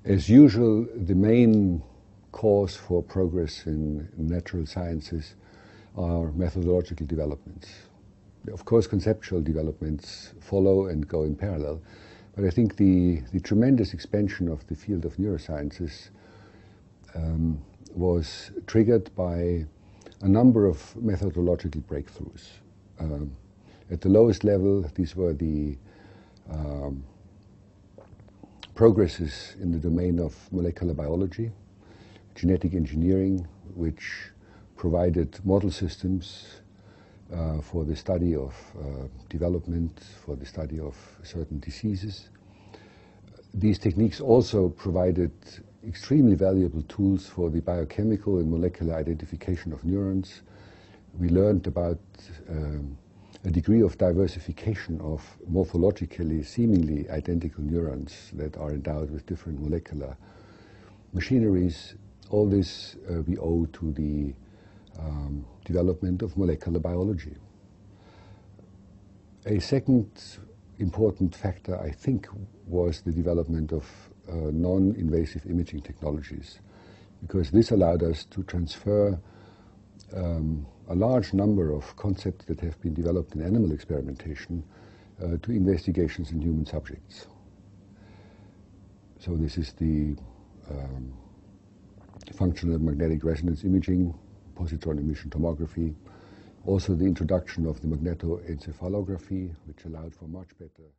As usual, the main cause for progress in natural sciences are methodological developments. Of course, conceptual developments follow and go in parallel, but I think the tremendous expansion of the field of neurosciences was triggered by a number of methodological breakthroughs. At the lowest level, these were the progresses in the domain of molecular biology, genetic engineering, which provided model systems for the study of development, for the study of certain diseases. These techniques also provided extremely valuable tools for the biochemical and molecular identification of neurons. We learned about a degree of diversification of morphologically seemingly identical neurons that are endowed with different molecular machineries. All this we owe to the development of molecular biology. A second important factor, I think, was the development of non-invasive imaging technologies, because this allowed us to transfer a large number of concepts that have been developed in animal experimentation to investigations in human subjects. So this is the functional magnetic resonance imaging, positron emission tomography, also the introduction of the magnetoencephalography, which allowed for much better